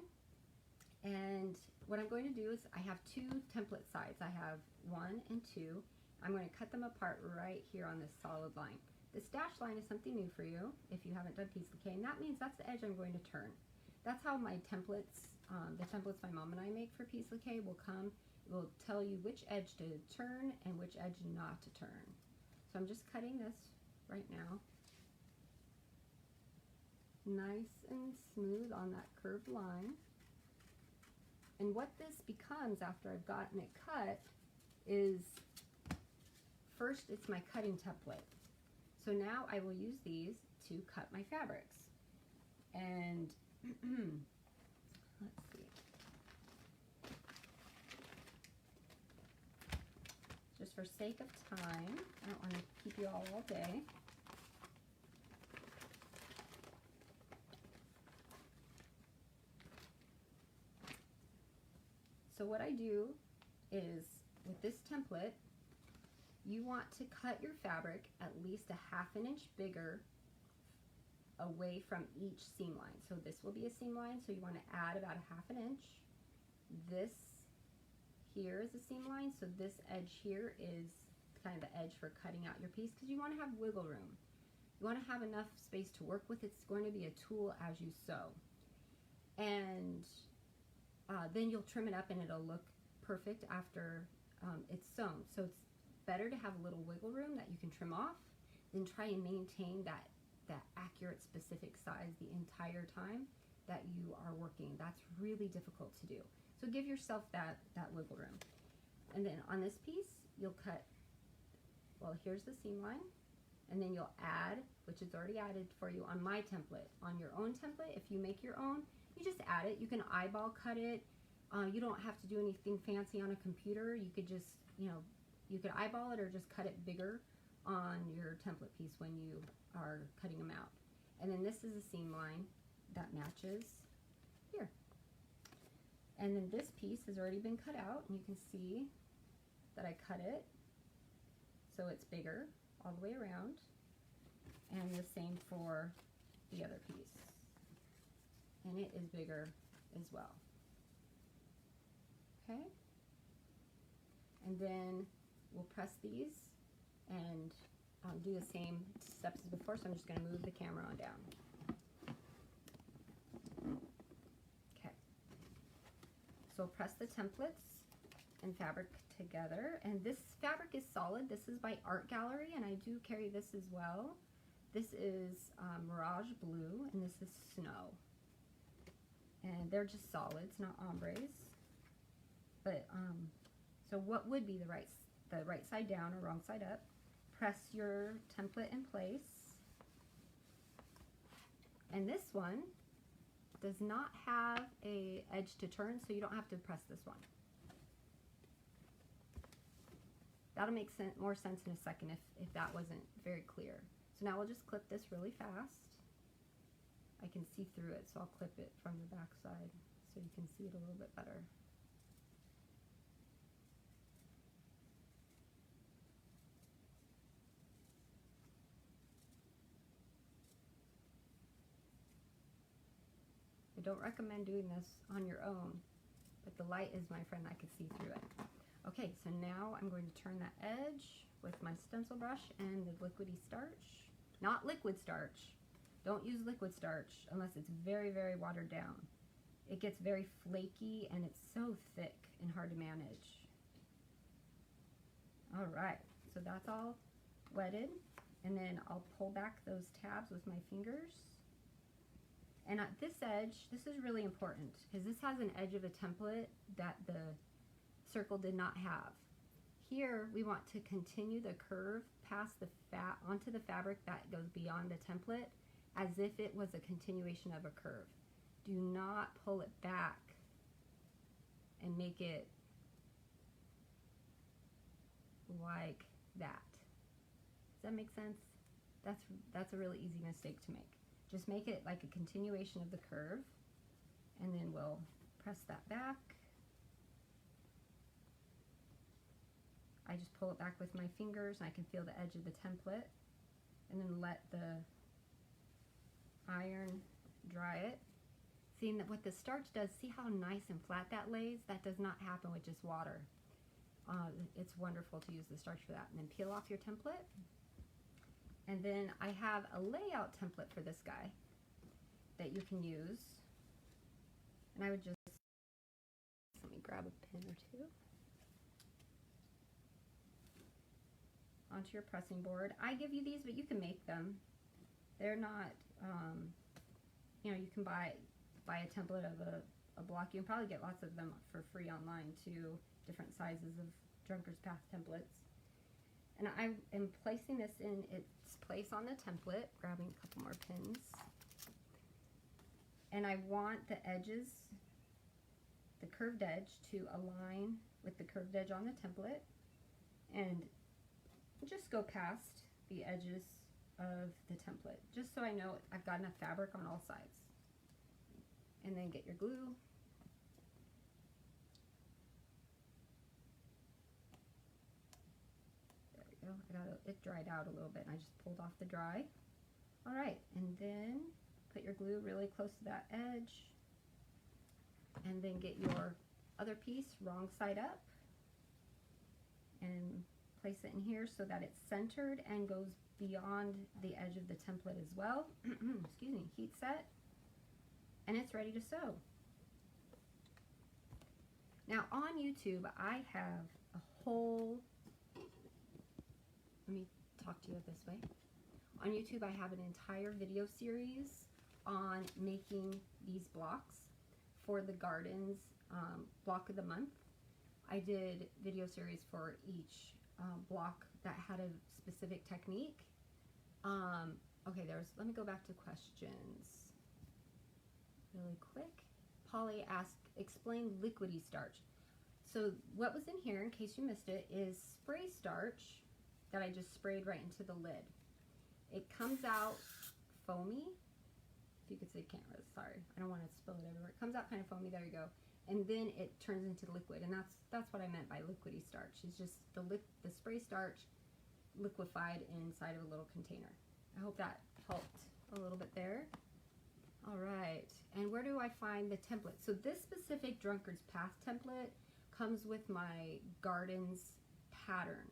and what I'm going to do is I have 2 template sides. I have 1 and 2. I'm going to cut them apart right here on this solid line. This dashed line is something new for you if you haven't done piece-lique, and that means that's the edge I'm going to turn. That's how my templates, the templates my mom and I make for piece-lique will come. It will tell you which edge to turn and which edge not to turn. So I'm just cutting this right now. Nice and smooth on that curved line. And what this becomes after I've gotten it cut is, first it's my cutting template. So now I will use these to cut my fabrics. And let's see. Just for sake of time, I don't want to keep you all day. So what I do is, with this template, you want to cut your fabric at least a ½ inch bigger away from each seam line. So this will be a seam line, so you want to add about a ½ inch. This here is a seam line, so this edge here is kind of the edge for cutting out your piece, because you want to have wiggle room. You want to have enough space to work with. It's going to be a tool as you sew. And then you'll trim it up and it'll look perfect after it's sewn. So it's better to have a little wiggle room that you can trim off than try and maintain that accurate specific size the entire time that you are working. That's really difficult to do. So give yourself that wiggle room. And then on this piece, you'll cut, well, here's the seam line, and then you'll add, which is already added for you on my template. On your own template, if you make your own, you just add it. You can eyeball cut it. You don't have to do anything fancy on a computer. You could just, you could eyeball it or just cut it bigger on your template piece when you are cutting them out. And then this is a seam line that matches here. And then this piece has already been cut out, and you can see that I cut it so it's bigger all the way around, and the same for the other piece, and it is bigger as well. Okay, and then we'll press these and do the same steps as before, so I'm just going to move the camera on down. Okay, so press the templates and fabric together, and this fabric is solid. This is by Art Gallery, and I do carry this as well. This is Mirage Blue, and this is Snow, and they're just solids, not ombres. But so what would be the right side down or wrong side up? Press your template in place, and this one does not have a edge to turn, so you don't have to press this one. That'll make more sense in a second if that wasn't very clear. So now we'll just clip this really fast. I can see through it, so I'll clip it from the back side so you can see it a little bit better. I don't recommend doing this on your own, but the light is my friend. I can see through it. Okay, so now I'm going to turn that edge with my stencil brush and the liquidy starch. Not liquid starch. Don't use liquid starch unless it's very, very watered down. It gets very flaky and it's so thick and hard to manage. All right, so that's all wetted, and then I'll pull back those tabs with my fingers. And at this edge, this is really important because this has an edge of a template that the circle did not have. Here we want to continue the curve past the onto the fabric that goes beyond the template as if it was a continuation of a curve. Do not pull it back and make it like that. Does that make sense? That's a really easy mistake to make. Just make it like a continuation of the curve, and then we'll press that back. I just pull it back with my fingers, and I can feel the edge of the template, and then let the iron dry it. Seeing that what the starch does, see how nice and flat that lays? That does not happen with just water. It's wonderful to use the starch for that. And then peel off your template. And then I have a layout template for this guy that you can use. And I would just, let me grab a pin or two. Onto your pressing board. I give you these, but you can make them. They're not, you know, you can buy a template of a block. You can probably get lots of them for free online too, different sizes of Drunkard's Path templates. And I am placing this in its place on the template, grabbing a couple more pins. And I want the edges, the curved edge, to align with the curved edge on the template, and just go past the edges of the template, just so I know I've got enough fabric on all sides. And then get your glue. It dried out a little bit, and I just pulled off the dry. All right, and then put your glue really close to that edge, and then get your other piece wrong side up and place it in here so that it's centered and goes beyond the edge of the template as well. Excuse me, heat set, and it's ready to sew. Now on YouTube, I have a whole, let me talk to you this way. On YouTube, I have an entire video series on making these blocks for the Gardens block of the month. I did video series for each block that had a specific technique. Okay, let me go back to questions really quick. Polly asked, explain liquidy starch. So what was in here, in case you missed it, is spray starch that I just sprayed right into the lid. It comes out foamy. If you could see the camera, sorry. I don't want to spill it everywhere. It comes out kind of foamy, there you go. and then it turns into liquid, and that's what I meant by liquidy starch. It's just the spray starch liquefied inside of a little container. I hope that helped a little bit there. All right, and where do I find the template? So this specific Drunkard's Path template comes with my gardens pattern.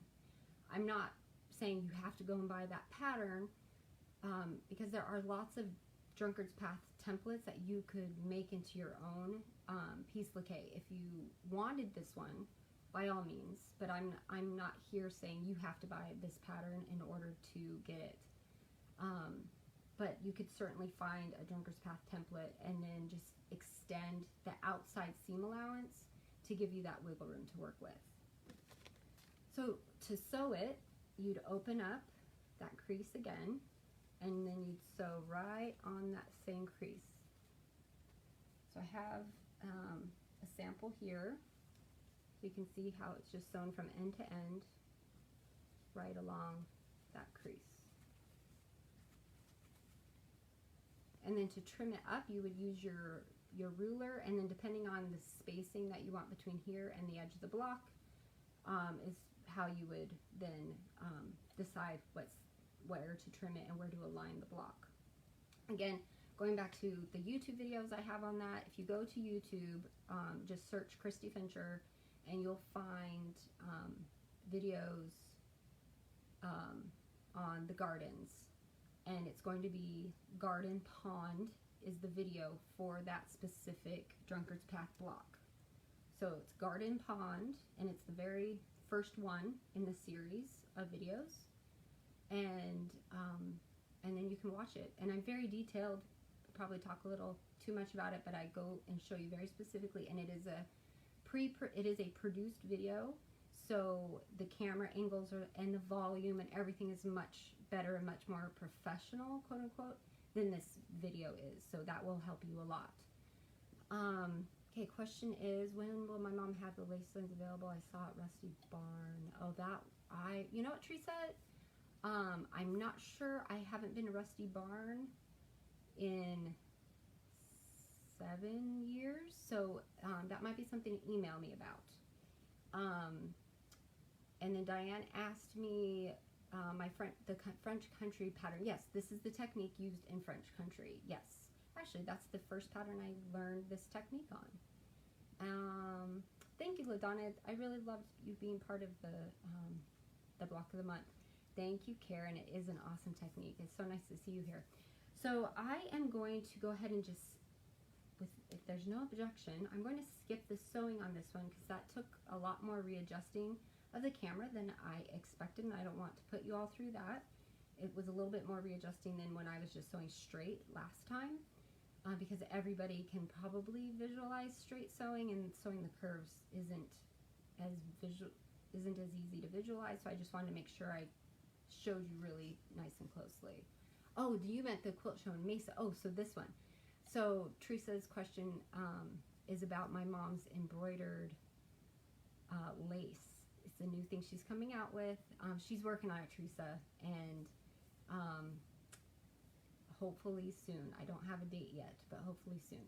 I'm not saying you have to go and buy that pattern, because there are lots of Drunkard's Path templates that you could make into your own piec-lique. If you wanted this one, by all means, but I'm not here saying you have to buy this pattern in order to get it. But you could certainly find a Drunkard's Path template and then just extend the outside seam allowance to give you that wiggle room to work with. So to sew it, you'd open up that crease again, and then you'd sew right on that same crease. So I have a sample here. You can see how it's just sewn from end to end right along that crease. And then to trim it up, you would use your ruler, and then depending on the spacing that you want between here and the edge of the block, is how you would then decide where to trim it and where to align the block. Again, going back to the YouTube videos I have on that, if you go to YouTube, just search Christy Fincher, and you'll find videos on the gardens, and it's going to be Garden Pond is the video for that specific Drunkard's Path block. So it's Garden Pond, and it's the very first one in the series of videos, and then you can watch it. And I'm very detailed, probably talk a little too much about it, but I go and show you very specifically, and it is a produced video, so the camera angles and the volume and everything is much better and much more professional, quote unquote, than this video is. So that will help you a lot. Okay, question is, when will my mom have the lace lines available? I saw it Rusty Barn. Oh, you know what, Teresa? I'm not sure. I haven't been to Rusty Barn in 7 years, so that might be something to email me about. And then Diane asked me the French country pattern. Yes, this is the technique used in French country. Yes, actually, that's the first pattern I learned this technique on. Thank you, LaDonna. I really loved you being part of the block of the month. Thank you, Karen. It is an awesome technique. It's so nice to see you here. So I am going to go ahead and just, if there's no objection, I'm going to skip the sewing on this one because that took a lot more readjusting of the camera than I expected, and I don't want to put you all through that. It was a little bit more readjusting than when I was just sewing straight last time, because everybody can probably visualize straight sewing, and sewing the curves isn't as easy to visualize. So I just wanted to make sure I showed you really nice and closely. Oh, do you meant the quilt show in Mesa? Oh, so this one. So Teresa's question is about my mom's embroidered lace. It's a new thing she's coming out with. She's working on it, Teresa, and hopefully soon. I don't have a date yet, but hopefully soon.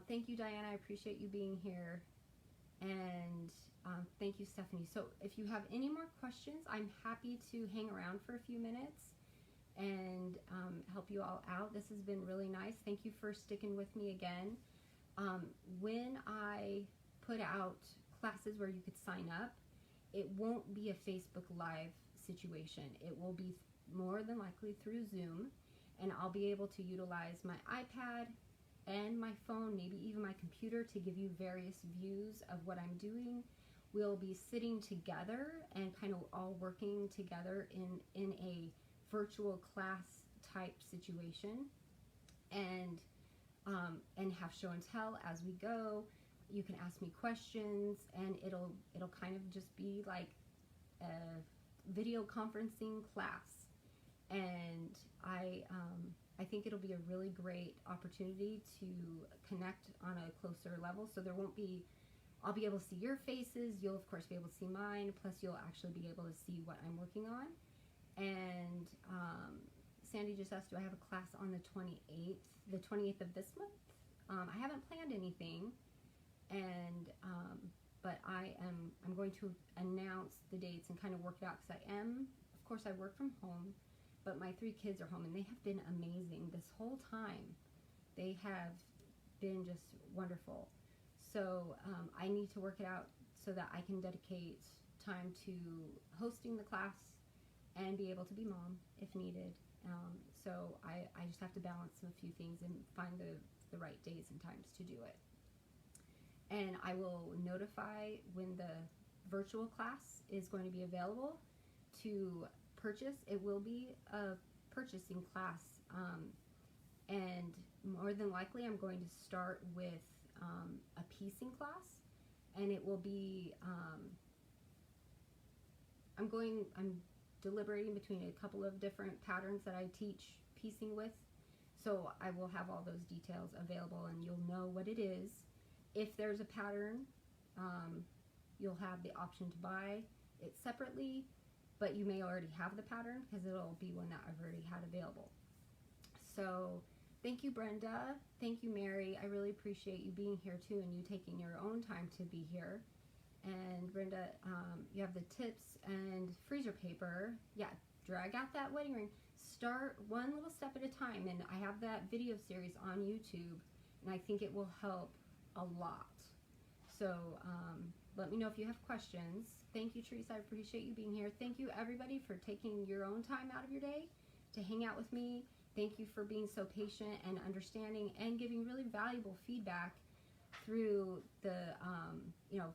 Thank you, Diana. I appreciate you being here. And thank you, Stephanie. So if you have any more questions, I'm happy to hang around for a few minutes and help you all out. This has been really nice. Thank you for sticking with me again. When I put out classes where you could sign up, it won't be a Facebook Live situation. It will be more than likely through Zoom, and I'll be able to utilize my iPad and my phone, maybe even my computer, to give you various views of what I'm doing. We'll be sitting together and kind of all working together in a virtual class type situation, and have show and tell as we go. You can ask me questions, and it'll kind of just be like a video conferencing class. And I think it'll be a really great opportunity to connect on a closer level. So I'll be able to see your faces. You'll of course be able to see mine. Plus you'll actually be able to see what I'm working on. And Sandy just asked, do I have a class on the 28th? The 28th of this month? I haven't planned anything. and but I'm going to announce the dates and kind of work it out, because of course I work from home, but my 3 kids are home and they have been amazing this whole time. They have been just wonderful. So I need to work it out so that I can dedicate time to hosting the class and be able to be mom if needed. So I just have to balance a few things and find the right days and times to do it. And I will notify when the virtual class is going to be available to purchase. It will be a purchasing class, and more than likely I'm going to start with a piecing class, and it will be I'm deliberating between a couple of different patterns that I teach piecing with, so I will have all those details available and you'll know what it is. If there's a pattern, you'll have the option to buy it separately, but you may already have the pattern because it'll be one that I've already had available. So thank you, Brenda. Thank you, Mary. I really appreciate you being here too, and you taking your own time to be here. And Brenda, you have the tips and freezer paper. Yeah, drag out that wedding ring. Start one little step at a time, and I have that video series on YouTube, and I think it will help a lot. So let me know if you have questions. Thank you, Teresa. I appreciate you being here. Thank you, everybody, for taking your own time out of your day to hang out with me. Thank you for being so patient and understanding and giving really valuable feedback through the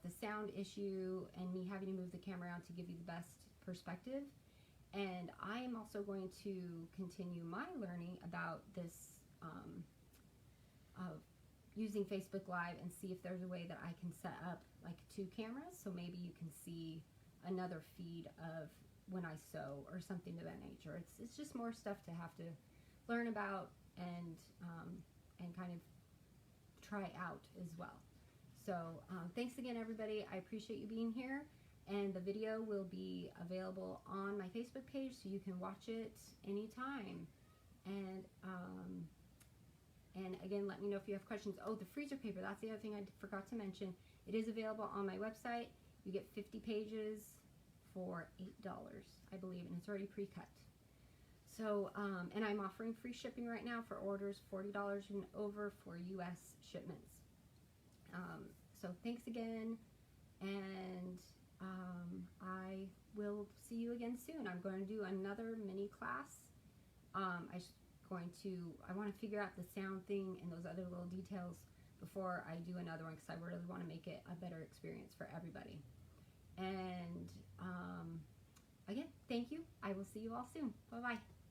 the sound issue and me having to move the camera around to give you the best perspective. And I am also going to continue my learning about this using Facebook Live, and see if there's a way that I can set up like 2 cameras, so maybe you can see another feed of when I sew or something of that nature. It's just more stuff to have to learn about and kind of try out as well. So thanks again, everybody. I appreciate you being here, and the video will be available on my Facebook page, so you can watch it anytime. And again, let me know if you have questions. Oh, the freezer paper, that's the other thing I forgot to mention. It is available on my website. You get 50 pages for $8, I believe, and it's already pre-cut. So, and I'm offering free shipping right now for orders $40 and over for US shipments. So thanks again, and I will see you again soon. I'm going to do another mini class. I want to figure out the sound thing and those other little details before I do another one, because I really want to make it a better experience for everybody. And again, thank you. I will see you all soon. Bye-bye.